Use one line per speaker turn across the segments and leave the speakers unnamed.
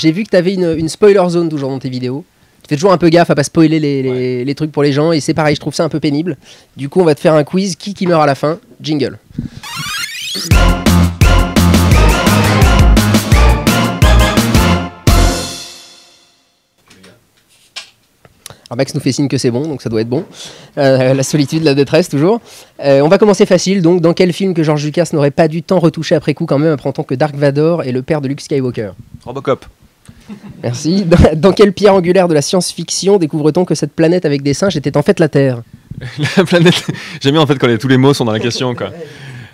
J'ai vu que tu avais une spoiler zone toujours dans tes vidéos. Tu fais toujours un peu gaffe à pas spoiler les trucs pour les gens, et c'est pareil, je trouve ça un peu pénible. Du coup, on va te faire un quiz, qui meurt à la fin. Jingle. Alors Max nous fait signe que c'est bon, donc ça doit être bon. La solitude, la détresse, toujours. On va commencer facile, donc dans quel film que George Lucas n'aurait pas dû tant retoucher après coup quand même, apprenant que Dark Vador est le père de Luke Skywalker?
Robocop.
Merci. Dans quelle pierre angulaire de la science-fiction découvre-t-on que cette planète avec des singes était en fait la Terre?
La planète... J'aime bien en fait quand tous les mots sont dans la question, quoi.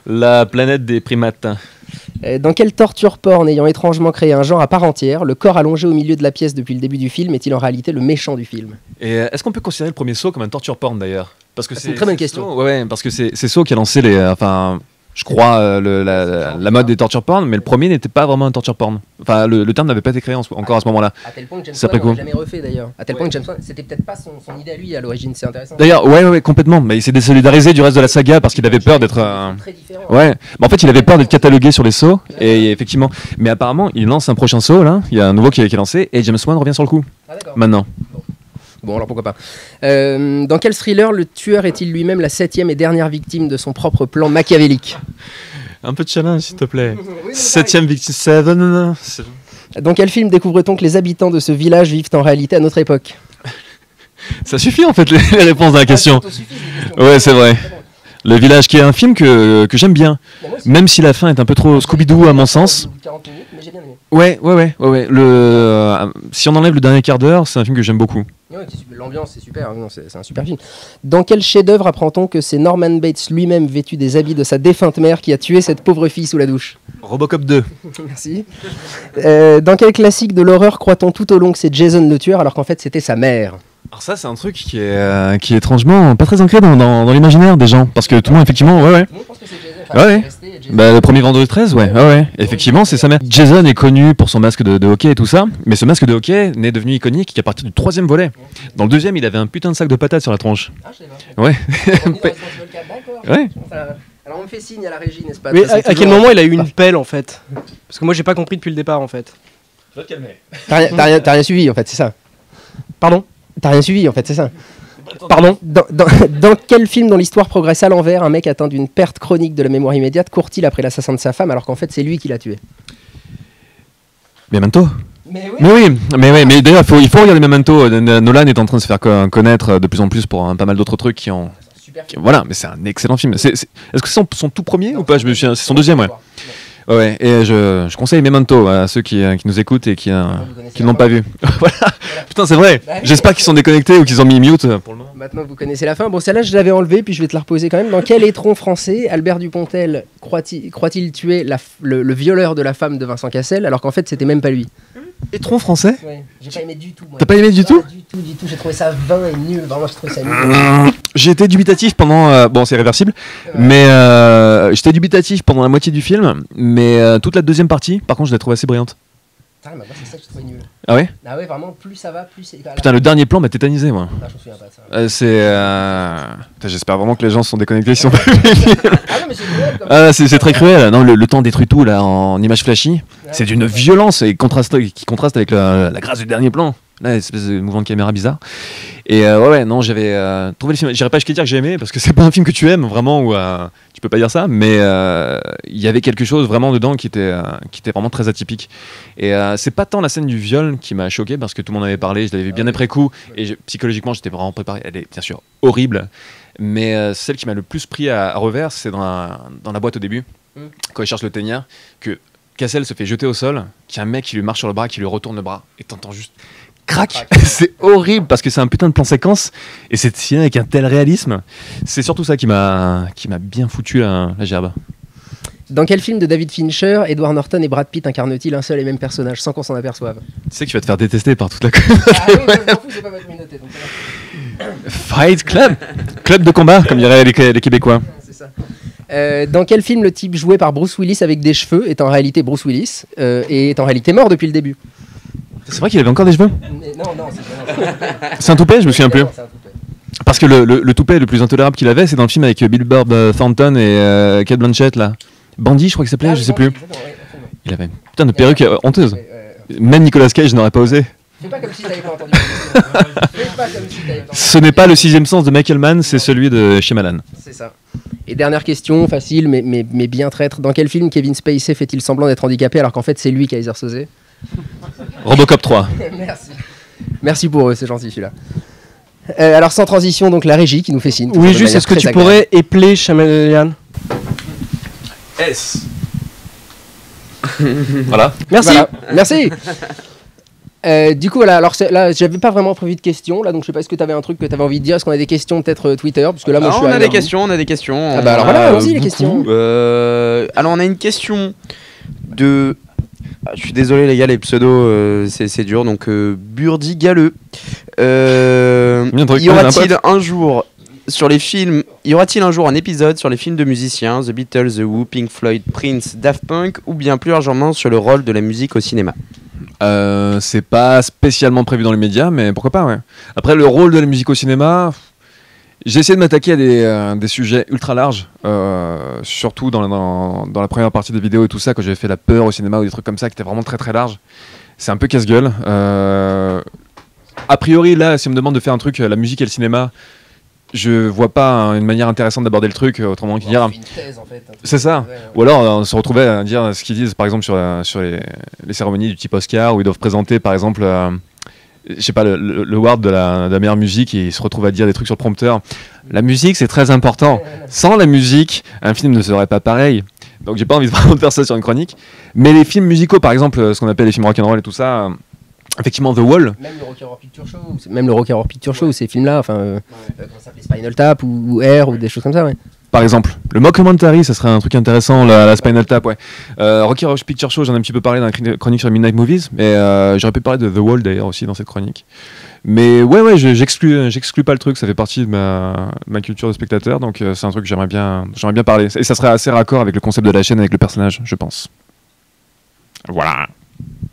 La planète des primates.
Dans quelle torture porn ayant étrangement créé un genre à part entière, le corps allongé au milieu de la pièce depuis le début du film est-il en réalité le méchant du film?
Et est-ce qu'on peut considérer le premier saut comme un torture porn d'ailleurs? Parce que
c'est une très bonne question.
Ouais, parce que c'est Saw qui a lancé je crois, la mode des torture porn, mais le premier n'était pas vraiment un torture porn. Enfin, le terme n'avait pas été créé encore à ce moment-là.
À tel point que James Wan n'a jamais refait d'ailleurs. À tel point que James Wan, c'était peut-être pas son idée à lui à l'origine, c'est intéressant.
D'ailleurs, ouais, complètement. Mais il s'est désolidarisé du reste de la saga parce qu'il avait peur d'être.
Très différent.
Ouais. Mais en fait, il avait peur d'être catalogué sur les Saw. Et effectivement. Mais apparemment, il lance un prochain Saw là. Il y a un nouveau qui est lancé et James Wan revient sur le coup.
Ah, d'accord.
Maintenant.
Bon, alors pourquoi pas. Dans quel thriller le tueur est-il lui-même la 7e et dernière victime de son propre plan machiavélique?
Un peu de challenge, s'il te plaît.
Oui,
7e victime. 7.
Dans quel film découvre-t-on que les habitants de ce village vivent en réalité à notre époque?
Ça suffit en fait les réponses à la question. Ouais, c'est vrai. Le village, qui est un film que j'aime bien, même si la fin est un peu trop Scooby-Doo à mon sens.
40 minutes, mais j'ai bien aimé.
Ouais. Si on enlève le dernier quart d'heure, c'est un film que j'aime beaucoup.
Ouais, l'ambiance c'est super, non, c'est un super film. Dans quel chef-d'œuvre apprend-on que c'est Norman Bates lui-même vêtu des habits de sa défunte mère qui a tué cette pauvre fille sous la douche?
Robocop 2.
Merci. Dans quel classique de l'horreur croit-on tout au long que c'est Jason le tueur alors qu'en fait c'était sa mère?
Alors ça c'est un truc qui est étrangement pas très ancré dans l'imaginaire des gens, parce que tout le monde effectivement
Tout le monde pense que c'est Jason.
Ouais. Le premier vendredi 13, ouais. Effectivement, c'est sa mère. Jason est connu pour son masque de hockey et tout ça, mais ce masque de hockey n'est devenu iconique qu'à partir du 3e volet. Dans le 2e, il avait un putain de sac de patates sur la tronche.
Ah, je sais pas.
Ouais.
Ouais. Alors on me fait signe à la régie, n'est-ce pas? Mais
à quel moment il a eu une pelle en fait? Parce que moi j'ai pas compris depuis le départ en fait.
Je vais te calmer.
T'as rien suivi en fait, c'est ça?
Pardon?
T'as rien suivi en fait, c'est ça? Pardon? Dans quel film dont l'histoire progresse à l'envers, un mec atteint d'une perte chronique de la mémoire immédiate court-il après l'assassin de sa femme alors qu'en fait c'est lui qui l'a tué?
Memento.
Mais
Mais d'ailleurs il faut regarder Memento. Nolan est en train de se faire connaître de plus en plus pour pas mal d'autres trucs qui ont... Voilà, mais c'est un excellent film. Est-ce que c'est son tout premier ou pas? C'est son deuxième, ouais. Ouais, et je conseille Memento à ceux qui nous écoutent et qui ne l'ont pas vu. Voilà. Putain, c'est vrai. J'espère qu'ils sont déconnectés ou qu'ils ont mis mute pour le moment.
Maintenant vous connaissez la fin. Bon, celle-là je l'avais enlevée, puis je vais te la reposer quand même. Dans quel étron français Albert Dupontel croit-il tuer le violeur de la femme de Vincent Cassel alors qu'en fait c'était même pas lui?
Étron français?
Ouais, j'ai pas aimé du tout.
T'as pas aimé du tout?
Du tout, j'ai trouvé ça vain et nul. Vraiment, j'ai trouvé ça nul.
J'ai été dubitatif pendant... bon, c'est réversible, mais j'étais dubitatif pendant la moitié du film, mais toute la deuxième partie, par contre, je l'ai trouvée assez brillante.
Putain, moi c'est ça que j'ai trouvé nul.
Ah ouais?
Ah ouais, vraiment, plus ça va, plus c'est...
Putain, le dernier plan m'a tétanisé, moi.
Ah, je me souviens pas de ça.
Putain, j'espère vraiment que les gens sont déconnectés s'ils sont pas...
Ah non, mais c'est cruel comme
Ah, c'est très cruel. Non, le temps détruit tout, là, en images flashy. C'est d'une violence qui contraste avec la grâce du dernier plan. Là, espèce de mouvement de caméra bizarre. Et non, j'avais trouvé le film. J'irais pas jusqu'à dire que j'ai aimé, parce que c'est pas un film que tu aimes vraiment, ou tu peux pas dire ça, mais il y avait quelque chose vraiment dedans qui était vraiment très atypique. Et c'est pas tant la scène du viol qui m'a choqué, parce que tout le monde avait parlé, je l'avais vu bien après coup, et psychologiquement j'étais vraiment préparé. Elle est bien sûr horrible, mais celle qui m'a le plus pris à revers, c'est dans la boîte au début, quand il cherche le teignard, que Cassel se fait jeter au sol, qu'il y a un mec qui lui marche sur le bras, qui lui retourne le bras, et t'entends juste crac. C'est horrible parce que c'est un putain de plan séquence et c'est tiré avec un tel réalisme. C'est surtout ça qui m'a bien foutu la gerbe.
Dans quel film de David Fincher, Edward Norton et Brad Pitt incarnent-ils un seul et même personnage sans qu'on s'en aperçoive?
Tu sais que tu vas te faire détester par toute la communauté.
Ah oui, je m'en fous, c'est pas ma communauté. Donc
Fight Club. Club de combat, comme diraient les Québécois.
c'est ça. Dans quel film le type joué par Bruce Willis avec des cheveux est en réalité Bruce Willis et est en réalité mort depuis le début?
C'est vrai qu'il avait encore des cheveux?
Non,
C'est un toupet, je me souviens plus.
Non, c'est un toupet.
Parce que le toupet le plus intolérable qu'il avait, c'est dans le film avec Bill Bob Thornton et Cate Blanchett là. Bandit, je crois qu'il s'appelait, je sais plus. Il avait une putain de perruque honteuse. Même Nicolas Cage n'aurait pas osé.
Fais pas comme si t'avais pas entendu. Fais pas comme si t'avais pas entendu.
Ce n'est pas le sixième sens de Michael Mann, c'est celui de Shyamalan.
C'est ça. Et dernière question, facile mais bien traître. Dans quel film Kevin Spacey fait-il semblant d'être handicapé alors qu'en fait c'est lui Kaiser Soze?
Robocop 3.
Merci. Merci pour eux, c'est gentil celui-là. Alors sans transition, donc la régie qui nous fait signe.
Oui, juste, est-ce que tu pourrais épeler Shyamalan?
S. Voilà.
Merci. Voilà. Merci. Du coup voilà, alors là j'avais pas vraiment prévu de questions là, donc je sais pas, est-ce que tu avais un truc que tu avais envie de dire, est-ce qu'on a des questions peut-être Twitter, parce que là moi je suis
on a des questions, on a des questions.
Ah bah alors voilà, allons-y les questions.
Alors on a une question de je suis désolé les gars, les pseudos c'est dur, donc Burdi Galeux. Y aura-t-il un jour sur les films, y aura-t-il un jour un épisode sur les films de musiciens, The Beatles, The Who, Pink Floyd, Prince, Daft Punk, ou bien plus largement sur le rôle de la musique au cinéma?
C'est pas spécialement prévu dans les médias, mais pourquoi pas, ouais. Après, le rôle de la musique au cinéma, j'ai essayé de m'attaquer à des sujets ultra larges, surtout dans la première partie des vidéos et tout ça, quand j'avais fait la peur au cinéma ou des trucs comme ça, qui étaient vraiment très très larges. C'est un peu casse-gueule. A priori, là, si on me demande de faire un truc, la musique et le cinéma, je vois pas une manière intéressante d'aborder le truc, autrement qu'hier.
Une thèse, en fait,
c'est ça.
Ouais.
Ou alors on se retrouvait à dire ce qu'ils disent par exemple sur les cérémonies du type Oscar, où ils doivent présenter par exemple je sais pas, le award de la meilleure musique, et ils se retrouvent à dire des trucs sur le prompteur. La musique c'est très important. Sans la musique, un film ne serait pas pareil. Donc j'ai pas envie de vraiment faire ça sur une chronique. Mais les films musicaux, par exemple, ce qu'on appelle les films rock'n'roll et tout ça, effectivement, The Wall.
Même le Rocky Horror Picture Show, ces films-là, enfin, comment ça s'appelait, Spinal Tap ou Air ou des choses comme ça, ouais.
Par exemple, le mockumentary, ça serait un truc intéressant, la Spinal Tap, ouais. Rocky Horror Picture Show, j'en ai un petit peu parlé dans la chronique sur Midnight Movies, mais j'aurais pu parler de The Wall d'ailleurs aussi dans cette chronique. Mais ouais, j'exclus pas le truc, ça fait partie de ma culture de spectateur, donc c'est un truc que j'aimerais bien parler. Et ça serait assez raccord avec le concept de la chaîne, avec le personnage, je pense. Voilà.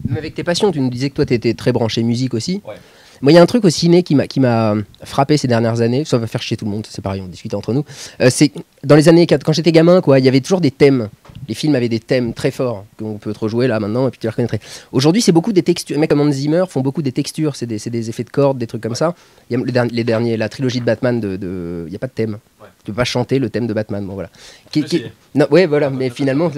Mais avec tes passions, tu nous disais que toi t'étais très branché musique aussi.
Ouais.
Moi, il y a un truc au ciné qui m'a frappé ces dernières années. Ça va faire chier tout le monde, c'est pareil, on discute entre nous. C'est dans les années 4, quand j'étais gamin, quoi, il y avait toujours des thèmes. Les films avaient des thèmes très forts qu'on peut te rejouer là maintenant et puis tu les reconnaîtrais. Aujourd'hui, c'est beaucoup des textures. Les mecs comme Hans Zimmer font beaucoup des textures, c'est des effets de cordes, des trucs comme ça. Il y a les derniers, la trilogie de Batman, il n'y a pas de thème. Ouais. Tu peux pas chanter le thème de Batman. Bon, voilà. Non, ouais, voilà, mais finalement.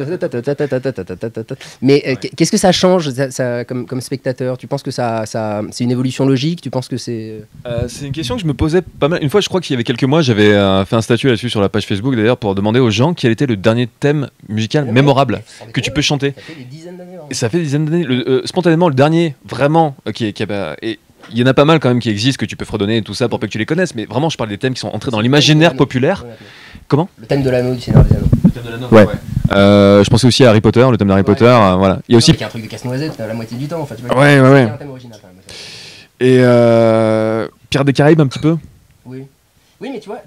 Mais qu'est-ce que ça change ça, comme spectateur? Tu penses que c'est une évolution logique? Tu penses que c'est.
C'est une question que je me posais pas mal. Une fois, je crois qu'il y avait quelques mois, j'avais fait un statut là-dessus sur la page Facebook d'ailleurs pour demander aux gens quel était le dernier thème musical mémorable que tu peux chanter.
Ça fait des dizaines d'années.
Et ça fait des dizaines d'années. Spontanément, le dernier, vraiment, et il y en a pas mal quand même qui existent, que tu peux fredonner et tout ça pour pas que tu les connaisses, mais vraiment, je parle des thèmes qui sont entrés dans l'imaginaire populaire. Comment?
Le thème de l'anneau du Seigneur des Anneaux.
Le thème de l'anneau, ouais. Je pensais aussi à Harry Potter, le thème d'Harry Potter, voilà. Il y a aussi.
Il y a un truc de casse-noisette la moitié du temps, en fait.
Ouais.
Un thème original, quand même.
Et Pirates des Caraïbes, un petit peu.
Oui, mais tu vois,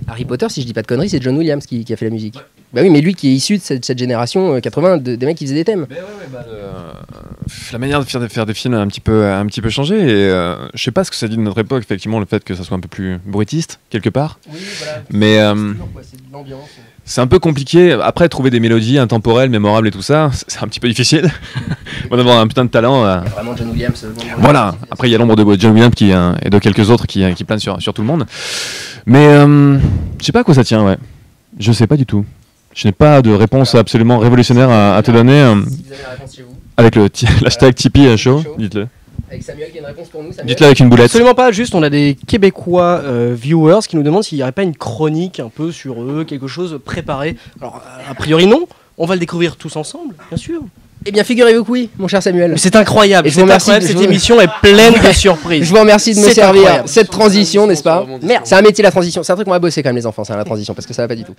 Harry Potter, si je dis pas de conneries, c'est John Williams qui a fait la musique. Ouais. Bah oui, mais lui qui est issu de cette génération 80, des mecs qui faisaient des thèmes. La manière de faire des films a un petit peu changé. Et je sais pas ce que ça dit de notre époque, effectivement, le fait que ça soit un peu plus bruitiste, quelque part. Oui, voilà. Mais c'est de l'ambiance. C'est un peu compliqué. Après, trouver des mélodies intemporelles, mémorables et tout ça, c'est un petit peu difficile. On va avoir un putain de talent. Il y a vraiment John Williams.
Voilà. Après, il y a l'ombre de John Williams et de quelques autres qui planent sur tout le monde. Mais je sais pas à quoi ça tient, ouais. Je sais pas du tout. Je n'ai pas de réponse absolument révolutionnaire à te donner.
Si vous avez la réponse chez vous.
Avec l'hashtag Tipeee show, dites-le.
Avec Samuel qui a une réponse pour nous. Samuel.
Dites-le avec une boulette.
Absolument pas, juste on a des Québécois viewers qui nous demandent s'il n'y aurait pas une chronique un peu sur eux, quelque chose préparé. Alors a priori non, on va le découvrir tous ensemble, bien sûr.
Eh bien figurez-vous que oui, mon cher Samuel.
Mais c'est incroyable, et je vous remercie, cette émission est pleine de surprises.
Je vous remercie de me servir cette transition, n'est-ce pas? Merde, c'est un métier la transition, c'est un truc qu'on va bosser quand même les enfants, c'est la transition, parce que ça va pas du tout.